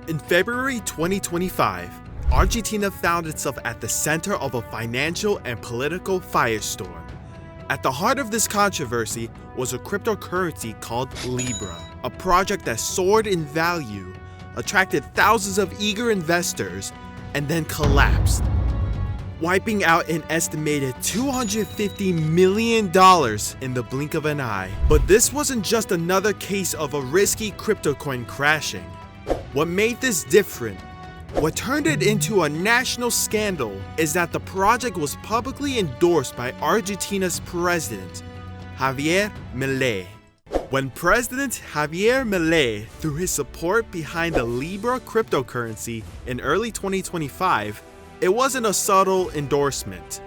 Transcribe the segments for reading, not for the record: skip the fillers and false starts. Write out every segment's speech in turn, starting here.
In February 2025, Argentina found itself at the center of a financial and political firestorm. At the heart of this controversy was a cryptocurrency called LIBRA, a project that soared in value, attracted thousands of eager investors, and then collapsed, wiping out an estimated $250 million in the blink of an eye. But this wasn't just another case of a risky crypto coin crashing. What made this different, what turned it into a national scandal, is that the project was publicly endorsed by Argentina's president, Javier Milei. When President Javier Milei threw his support behind the LIBRA cryptocurrency in early 2025, it wasn't a subtle endorsement.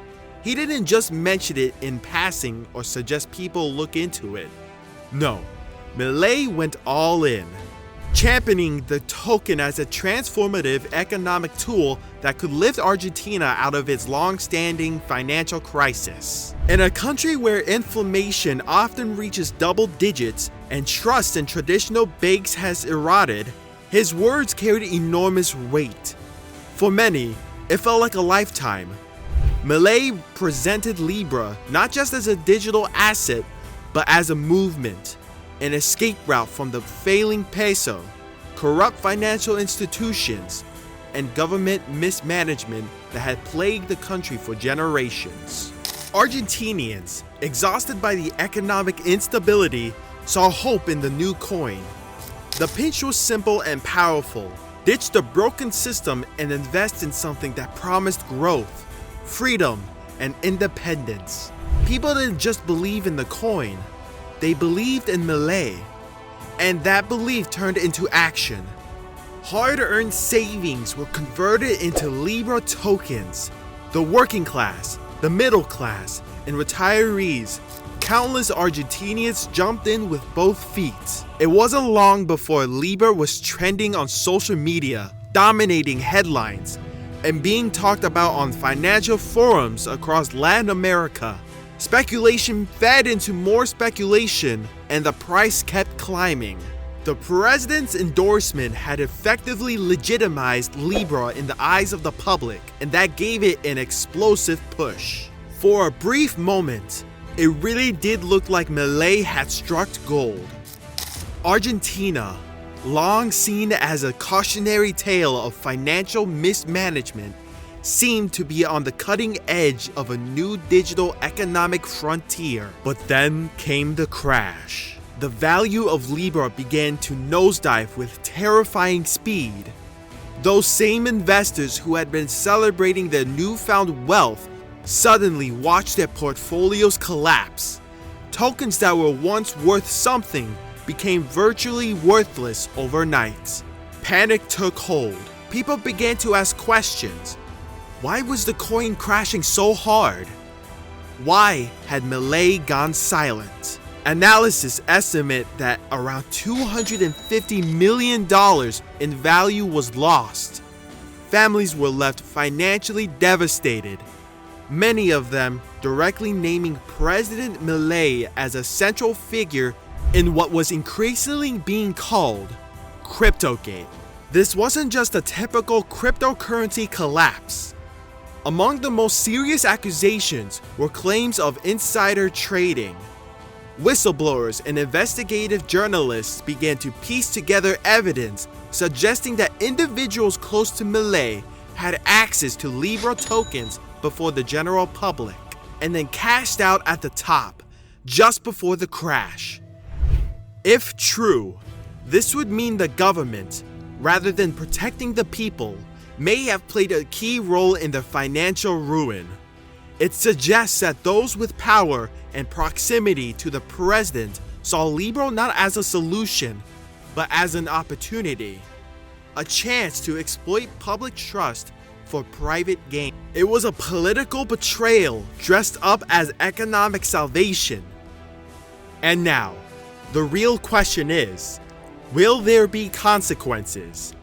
He didn't just mention it in passing or suggest people look into it. No, Milei went all in, championing the token as a transformative economic tool that could lift Argentina out of its long-standing financial crisis. In a country where inflation often reaches double digits and trust in traditional banks has eroded, his words carried enormous weight. For many, it felt like a lifetime. Milei presented LIBRA not just as a digital asset, but as a movement, an escape route from the failing peso, corrupt financial institutions, and government mismanagement that had plagued the country for generations. Argentinians, exhausted by the economic instability, saw hope in the new coin. The pitch was simple and powerful: ditch the broken system and invest in something that promised growth, freedom, and independence. People didn't just believe in the coin, they believed in Milei. And that belief turned into action. Hard-earned savings were converted into LIBRA tokens. The working class, the middle class, and retirees, countless Argentinians jumped in with both feet. It wasn't long before LIBRA was trending on social media, dominating headlines, and being talked about on financial forums across Latin America. Speculation fed into more speculation, and the price kept climbing. The president's endorsement had effectively legitimized LIBRA in the eyes of the public, and that gave it an explosive push. For a brief moment, it really did look like Milei had struck gold. Argentina, long seen as a cautionary tale of financial mismanagement, seemed to be on the cutting edge of a new digital economic frontier. But then came the crash. The value of LIBRA began to nosedive with terrifying speed. Those same investors who had been celebrating their newfound wealth suddenly watched their portfolios collapse. Tokens that were once worth something became virtually worthless overnight. Panic took hold. People began to ask questions. Why was the coin crashing so hard? Why had Milei gone silent? Analysts estimate that around $250 million in value was lost. Families were left financially devastated, many of them directly naming President Milei as a central figure in what was increasingly being called Cryptogate. This wasn't just a typical cryptocurrency collapse. Among the most serious accusations were claims of insider trading. Whistleblowers and investigative journalists began to piece together evidence suggesting that individuals close to Milei had access to LIBRA tokens before the general public, and then cashed out at the top, just before the crash. If true, this would mean the government, rather than protecting the people, may have played a key role in the financial ruin. It suggests that those with power and proximity to the president saw LIBRA not as a solution, but as an opportunity, a chance to exploit public trust for private gain. It was a political betrayal dressed up as economic salvation. And now, the real question is, will there be consequences?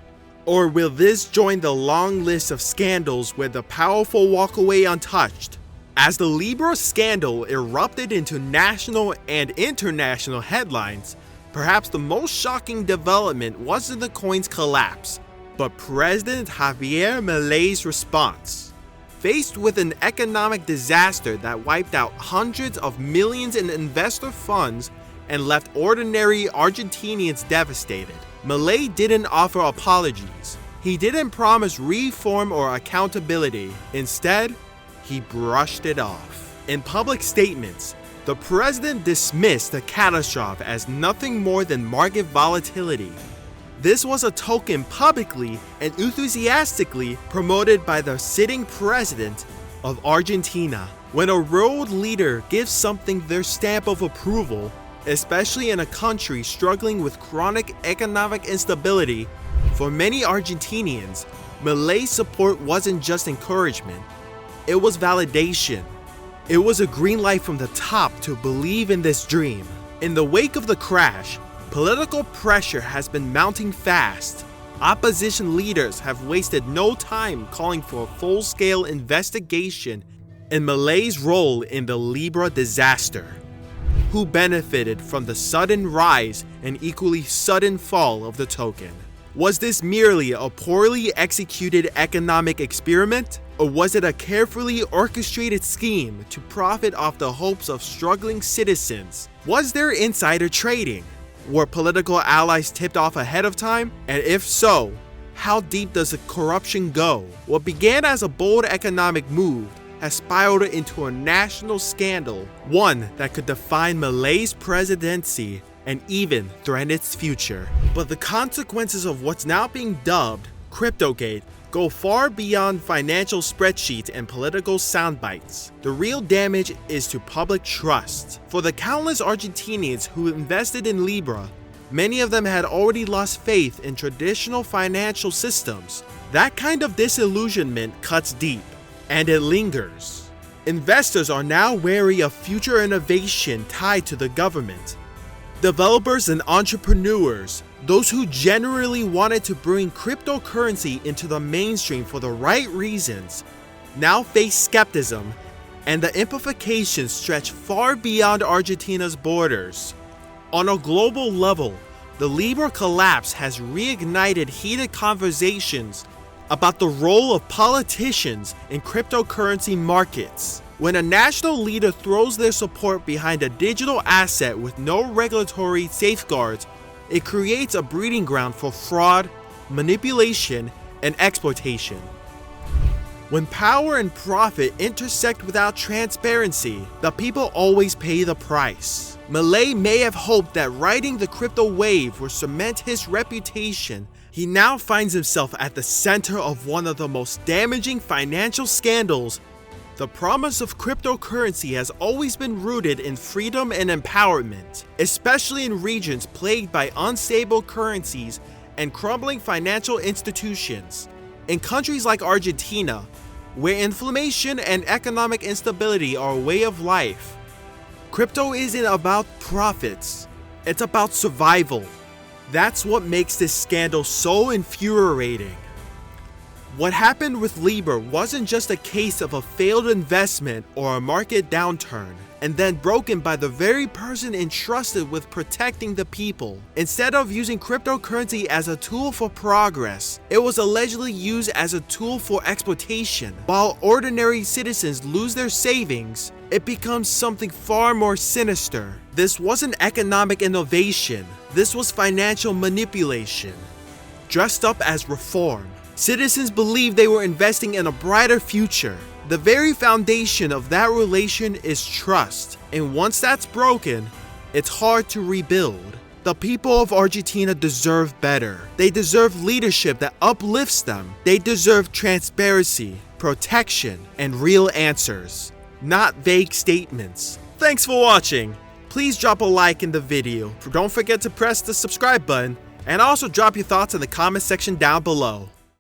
Or will this join the long list of scandals where the powerful walk away untouched? As the LIBRA scandal erupted into national and international headlines, perhaps the most shocking development wasn't the coin's collapse, but President Javier Milei's response. Faced with an economic disaster that wiped out hundreds of millions in investor funds and left ordinary Argentinians devastated, Milei didn't offer apologies. He didn't promise reform or accountability. Instead, he brushed it off. In public statements, the president dismissed the catastrophe as nothing more than market volatility. This was a token publicly and enthusiastically promoted by the sitting president of Argentina. When a world leader gives something their stamp of approval, especially in a country struggling with chronic economic instability, for many Argentinians, Milei's support wasn't just encouragement, it was validation. It was a green light from the top to believe in this dream. In the wake of the crash, political pressure has been mounting fast. Opposition leaders have wasted no time calling for a full-scale investigation in Milei's role in the LIBRA disaster. Who benefited from the sudden rise and equally sudden fall of the token? Was this merely a poorly executed economic experiment? Or was it a carefully orchestrated scheme to profit off the hopes of struggling citizens? Was there insider trading? Were political allies tipped off ahead of time? And if so, how deep does the corruption go? What began as a bold economic move has spiraled into a national scandal, one that could define Milei's presidency and even threaten its future. But the consequences of what's now being dubbed Cryptogate go far beyond financial spreadsheets and political soundbites. The real damage is to public trust. For the countless Argentinians who invested in LIBRA, many of them had already lost faith in traditional financial systems. That kind of disillusionment cuts deep, and it lingers. Investors are now wary of future innovation tied to the government. Developers and entrepreneurs, those who generally wanted to bring cryptocurrency into the mainstream for the right reasons, now face skepticism, and the implications stretch far beyond Argentina's borders. On a global level, the LIBRA collapse has reignited heated conversations about the role of politicians in cryptocurrency markets. When a national leader throws their support behind a digital asset with no regulatory safeguards, it creates a breeding ground for fraud, manipulation, and exploitation. When power and profit intersect without transparency, the people always pay the price. Milei may have hoped that riding the crypto wave would cement his reputation. He now finds himself at the center of one of the most damaging financial scandals. The promise of cryptocurrency has always been rooted in freedom and empowerment, especially in regions plagued by unstable currencies and crumbling financial institutions. In countries like Argentina, where inflation and economic instability are a way of life, crypto isn't about profits, it's about survival. That's what makes this scandal so infuriating. What happened with LIBRA wasn't just a case of a failed investment or a market downturn, and then broken by the very person entrusted with protecting the people. Instead of using cryptocurrency as a tool for progress, it was allegedly used as a tool for exploitation. While ordinary citizens lose their savings, it becomes something far more sinister. This wasn't economic innovation, this was financial manipulation, dressed up as reform. Citizens believed they were investing in a brighter future. The very foundation of that relation is trust, and once that's broken, it's hard to rebuild. The people of Argentina deserve better. They deserve leadership that uplifts them. They deserve transparency, protection, and real answers, not vague statements. Thanks for watching. Please drop a like in the video. Don't forget to press the subscribe button, and also drop your thoughts in the comment section down below.